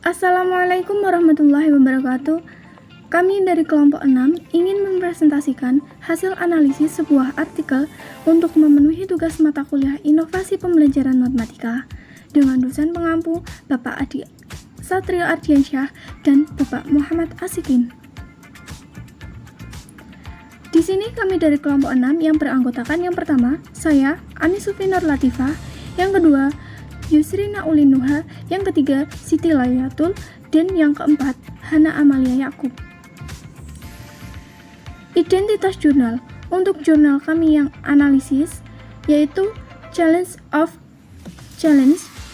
Assalamualaikum warahmatullahi wabarakatuh. Kami dari kelompok 6 ingin mempresentasikan hasil analisis sebuah artikel untuk memenuhi tugas mata kuliah Inovasi Pembelajaran Matematika dengan dosen pengampu Bapak Adi Satrio Ardiansyah dan Bapak Muhammad Asikin. Di sini kami dari kelompok 6 yang beranggotakan yang pertama, saya Ani Sufi Nur Latifah, yang kedua Yusrina Ulinuha, yang ketiga Siti Layatul, dan yang keempat Hana Amalia Yakub. Identitas jurnal. Untuk jurnal kami yang analisis yaitu Challenge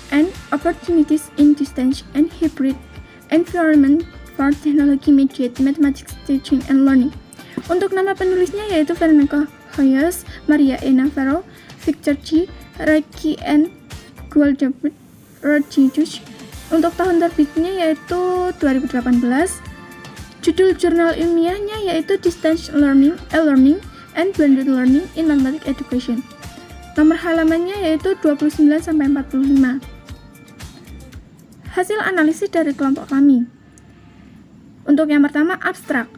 and Opportunities in Distance and Hybrid Environment for Technology Mediated Mathematics Teaching and Learning. Untuk nama penulisnya yaitu Veronica Hoyos, Maria E. Navarro, Victor G. Reiki N. Gualdebert Rodriguez. Untuk tahun terbitnya yaitu 2018. Judul jurnal ilmiahnya yaitu Distance Learning, E-Learning, and Blended Learning in Mathematics Education. Nomor halamannya yaitu 29-45. Hasil analisis dari kelompok kami. Untuk yang pertama, abstrak.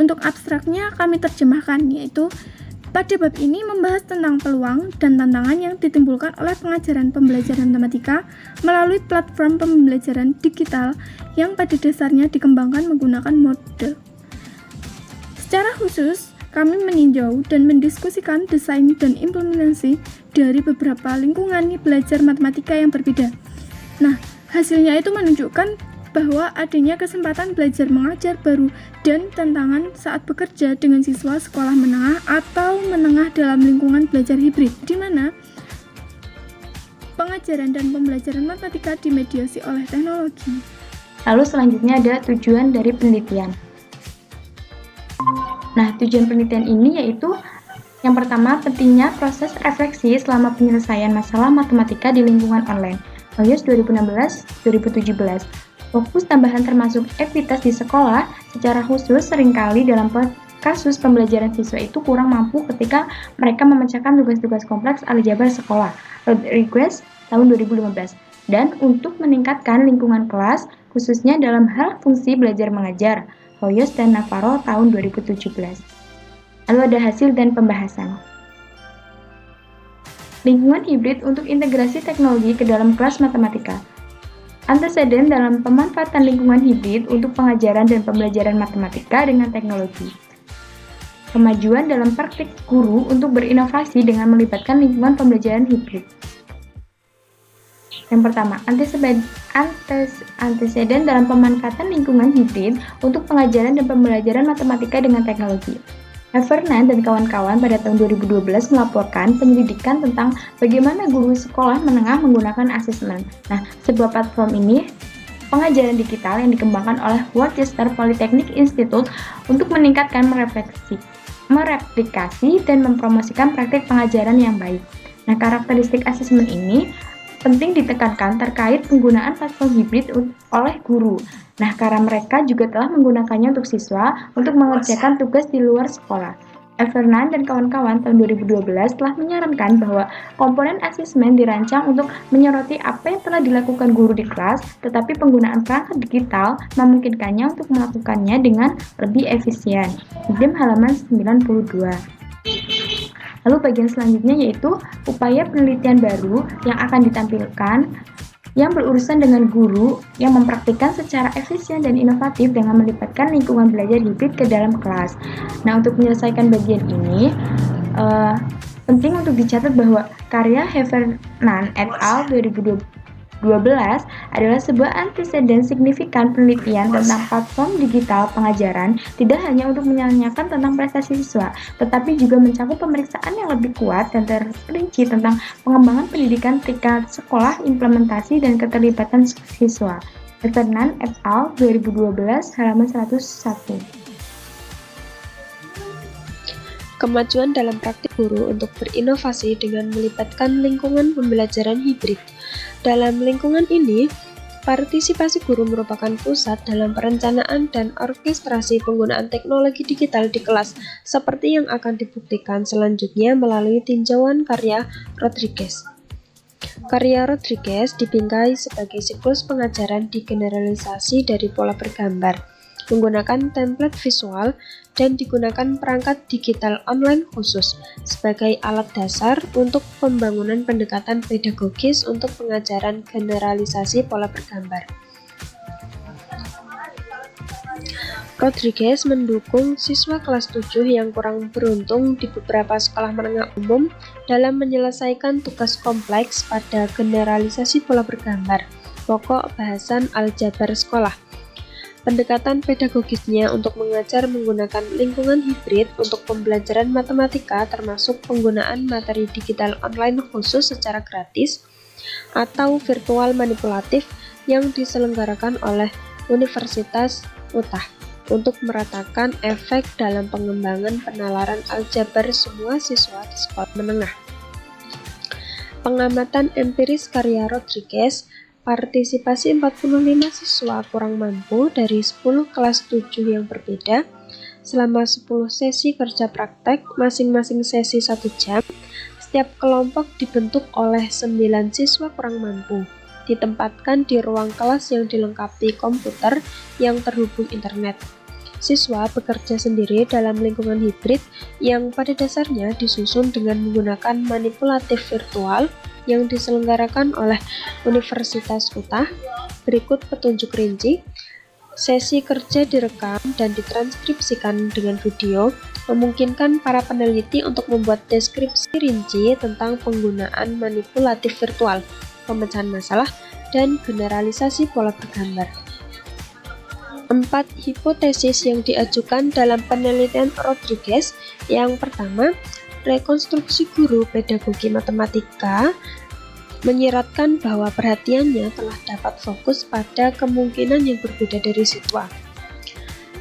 Untuk abstraknya kami terjemahkan yaitu pada bab ini membahas tentang peluang dan tantangan yang ditimbulkan oleh pengajaran pembelajaran matematika melalui platform pembelajaran digital yang pada dasarnya dikembangkan menggunakan model. Secara khusus, kami meninjau dan mendiskusikan desain dan implementasi dari beberapa lingkungan belajar matematika yang berbeda. Nah, hasilnya itu menunjukkan bahwa adanya kesempatan belajar mengajar baru dan tantangan saat bekerja dengan siswa sekolah menengah atau menengah dalam lingkungan belajar hibrid, di mana pengajaran dan pembelajaran matematika dimediasi oleh teknologi. Lalu selanjutnya ada tujuan dari penelitian. Nah, tujuan penelitian ini yaitu yang pertama, pentingnya proses refleksi selama penyelesaian masalah matematika di lingkungan online. Hoyos 2016-2017. Fokus tambahan termasuk ekuitas di sekolah, secara khusus seringkali dalam kasus pembelajaran siswa itu kurang mampu ketika mereka memecahkan tugas-tugas kompleks aljabar sekolah. Rodriguez tahun 2015. Dan untuk meningkatkan lingkungan kelas, khususnya dalam hal fungsi belajar mengajar. Hoyos dan Navarro tahun 2017. Lalu ada hasil dan pembahasan. Lingkungan hibrid untuk integrasi teknologi ke dalam kelas matematika. Anteseden dalam pemanfaatan lingkungan hibrid untuk pengajaran dan pembelajaran matematika dengan teknologi. Kemajuan dalam praktik guru untuk berinovasi dengan melibatkan lingkungan pembelajaran hibrid. Yang pertama, anteseden dalam pemanfaatan lingkungan hibrid untuk pengajaran dan pembelajaran matematika dengan teknologi. Heffernan dan kawan-kawan pada tahun 2012 melaporkan penyelidikan tentang bagaimana guru sekolah menengah menggunakan asesmen. Nah, sebuah platform ini pengajaran digital yang dikembangkan oleh Worcester Polytechnic Institute untuk meningkatkan mereplikasi dan mempromosikan praktik pengajaran yang baik. Nah, karakteristik asesmen ini penting ditekankan terkait penggunaan platform hibrid oleh guru. Nah, karena mereka juga telah menggunakannya untuk siswa untuk mengerjakan tugas di luar sekolah. Evernan dan kawan-kawan tahun 2012 telah menyarankan bahwa komponen asesmen dirancang untuk menyoroti apa yang telah dilakukan guru di kelas, tetapi penggunaan perangkat digital memungkinkannya untuk melakukannya dengan lebih efisien. Di halaman 92. Lalu bagian selanjutnya yaitu upaya penelitian baru yang akan ditampilkan yang berurusan dengan guru yang mempraktikkan secara efisien dan inovatif dengan melibatkan lingkungan belajar hibrid ke dalam kelas. Nah, untuk menyelesaikan bagian ini, penting untuk dicatat bahwa karya Heffernan et al. 2012 adalah sebuah anteseden signifikan penelitian tentang platform digital pengajaran, tidak hanya untuk menanyakan tentang prestasi siswa, tetapi juga mencakup pemeriksaan yang lebih kuat dan terperinci tentang pengembangan pendidikan tingkat sekolah, implementasi, dan keterlibatan siswa. Heffernan et al. 2012, halaman 101. Kemajuan dalam praktik guru untuk berinovasi dengan melibatkan lingkungan pembelajaran hibrid. Dalam lingkungan ini, partisipasi guru merupakan pusat dalam perencanaan dan orkestrasi penggunaan teknologi digital di kelas, seperti yang akan dibuktikan selanjutnya melalui tinjauan karya Rodriguez. Karya Rodriguez dibingkai sebagai siklus pengajaran digeneralisasi dari pola bergambar, menggunakan template visual dan digunakan perangkat digital online khusus sebagai alat dasar untuk pembangunan pendekatan pedagogis untuk pengajaran generalisasi pola bergambar. Rodriguez mendukung siswa kelas 7 yang kurang beruntung di beberapa sekolah menengah umum dalam menyelesaikan tugas kompleks pada generalisasi pola bergambar, pokok bahasan aljabar sekolah. Pendekatan pedagogisnya untuk mengajar menggunakan lingkungan hibrid untuk pembelajaran matematika termasuk penggunaan materi digital online khusus secara gratis atau virtual manipulatif yang diselenggarakan oleh Universitas Utah untuk meratakan efek dalam pengembangan penalaran aljabar semua siswa di sekolah menengah. Pengamatan empiris karya Rodriguez, partisipasi 45 siswa kurang mampu dari 10 kelas 7 yang berbeda selama 10 sesi kerja praktek, masing-masing sesi 1 jam. Setiap kelompok dibentuk oleh 9 siswa kurang mampu, ditempatkan di ruang kelas yang dilengkapi komputer yang terhubung internet. Siswa bekerja sendiri dalam lingkungan hibrid yang pada dasarnya disusun dengan menggunakan manipulatif virtual yang diselenggarakan oleh Universitas Utah. Berikut petunjuk rinci. Sesi kerja direkam dan ditranskripsikan dengan video, memungkinkan para peneliti untuk membuat deskripsi rinci tentang penggunaan manipulatif virtual, pemecahan masalah, dan generalisasi pola bergambar. 4 hipotesis yang diajukan dalam penelitian Rodriguez. Yang pertama, rekonstruksi guru pedagogi matematika menyiratkan bahwa perhatiannya telah dapat fokus pada kemungkinan yang berbeda dari siswa.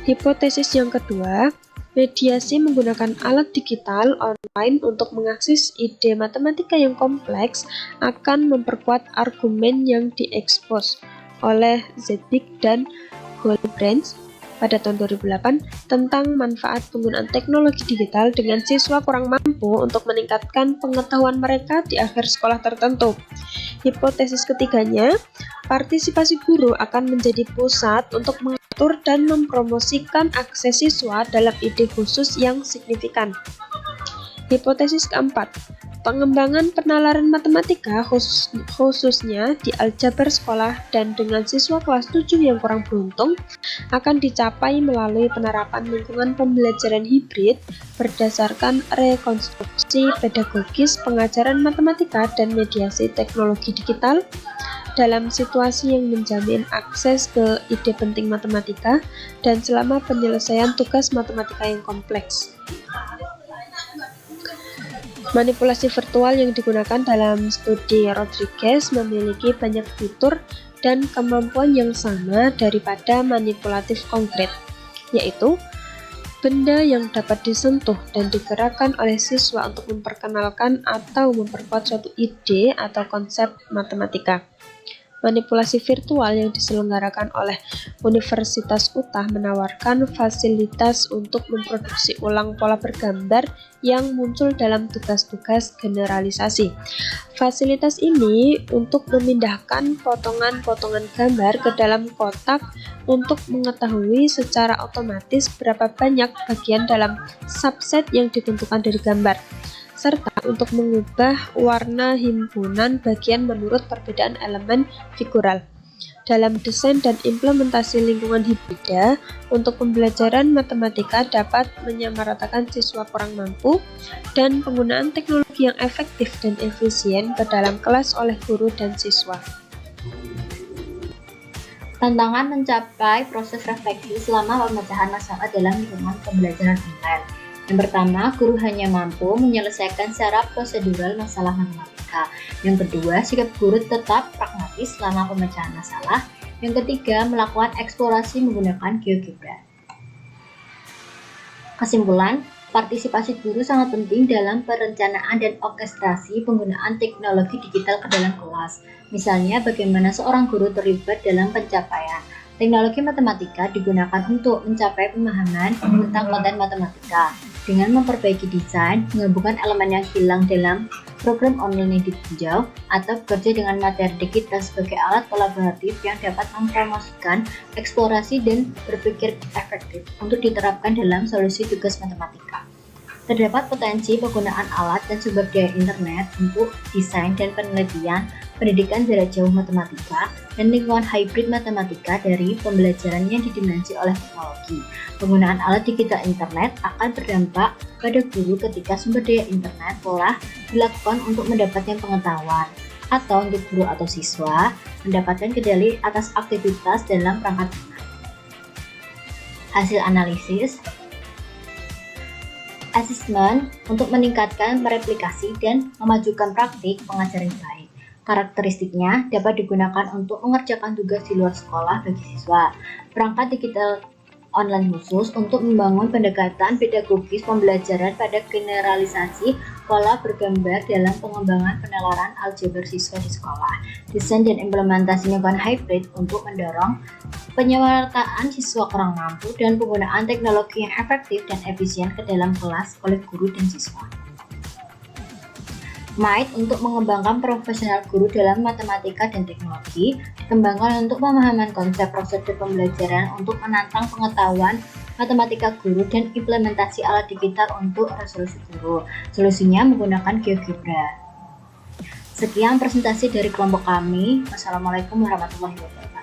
Hipotesis yang kedua, mediasi menggunakan alat digital online untuk mengakses ide matematika yang kompleks akan memperkuat argumen yang diekspos oleh Zedek dan Goldbranch pada tahun 2008 tentang manfaat penggunaan teknologi digital dengan siswa kurang mampu untuk meningkatkan pengetahuan mereka di akhir sekolah tertentu. Hipotesis ketiganya, partisipasi guru akan menjadi pusat untuk mengatur dan mempromosikan akses siswa dalam ide khusus yang signifikan. Hipotesis keempat, pengembangan penalaran matematika khususnya di aljabar sekolah dan dengan siswa kelas 7 yang kurang beruntung akan dicapai melalui penerapan lingkungan pembelajaran hibrid berdasarkan rekonstruksi pedagogis pengajaran matematika dan mediasi teknologi digital dalam situasi yang menjamin akses ke ide penting matematika dan selama penyelesaian tugas matematika yang kompleks. Manipulasi virtual yang digunakan dalam studi Rodriguez memiliki banyak fitur dan kemampuan yang sama daripada manipulatif konkret, yaitu benda yang dapat disentuh dan digerakkan oleh siswa untuk memperkenalkan atau memperkuat suatu ide atau konsep matematika. Manipulasi virtual yang diselenggarakan oleh Universitas Utah menawarkan fasilitas untuk memproduksi ulang pola bergambar yang muncul dalam tugas-tugas generalisasi. Fasilitas ini untuk memindahkan potongan-potongan gambar ke dalam kotak untuk mengetahui secara otomatis berapa banyak bagian dalam subset yang ditentukan dari gambar, serta untuk mengubah warna himpunan bagian menurut perbedaan elemen figural. Dalam desain dan implementasi lingkungan hibrida untuk pembelajaran matematika dapat menyamaratakan siswa kurang mampu dan penggunaan teknologi yang efektif dan efisien ke dalam kelas oleh guru dan siswa. Tantangan mencapai proses refleksi selama pemecahan masalah dalam lingkungan pembelajaran online. Yang pertama, guru hanya mampu menyelesaikan secara prosedural masalah matematika. Yang kedua, sikap guru tetap pragmatis selama pemecahan masalah. Yang ketiga, melakukan eksplorasi menggunakan GeoGebra. Kesimpulan, partisipasi guru sangat penting dalam perencanaan dan orkestrasi penggunaan teknologi digital ke dalam kelas. Misalnya, bagaimana seorang guru terlibat dalam pencapaian. Teknologi matematika digunakan untuk mencapai pemahaman tentang konten matematika. dengan memperbaiki desain, menggabungkan elemen yang hilang dalam program online yang ditinjau, atau bekerja dengan materi digital sebagai alat kolaboratif yang dapat mempromosikan eksplorasi dan berpikir efektif untuk diterapkan dalam solusi tugas matematika. Terdapat potensi penggunaan alat dan sumber daya internet untuk desain dan penelitian, pendidikan jarak jauh matematika, dan lingkungan hybrid matematika dari pembelajaran yang didimensi oleh teknologi. Penggunaan alat digital internet akan berdampak pada guru ketika sumber daya internet telah dilakukan untuk mendapatkan pengetahuan, atau untuk guru atau siswa mendapatkan kendali atas aktivitas dalam perangkat lunak. Hasil analisis asesmen untuk meningkatkan mereplikasi dan memajukan praktik pengajaran yang baik. Karakteristiknya dapat digunakan untuk mengerjakan tugas di luar sekolah bagi siswa. Perangkat digital online khusus untuk membangun pendekatan pedagogis pembelajaran pada generalisasi pola bergambar dalam pengembangan penalaran aljabar siswa di sekolah. Desain dan implementasi lingkungan hybrid untuk mendorong penyertaan siswa kurang mampu dan penggunaan teknologi yang efektif dan efisien ke dalam kelas oleh guru dan siswa. MITE untuk mengembangkan profesional guru dalam matematika dan teknologi, dikembangkan untuk pemahaman konsep prosedur pembelajaran untuk menantang pengetahuan matematika guru dan implementasi alat digital untuk resolusi guru. Solusinya menggunakan GeoGebra. Sekian presentasi dari kelompok kami. Wassalamualaikum warahmatullahi wabarakatuh.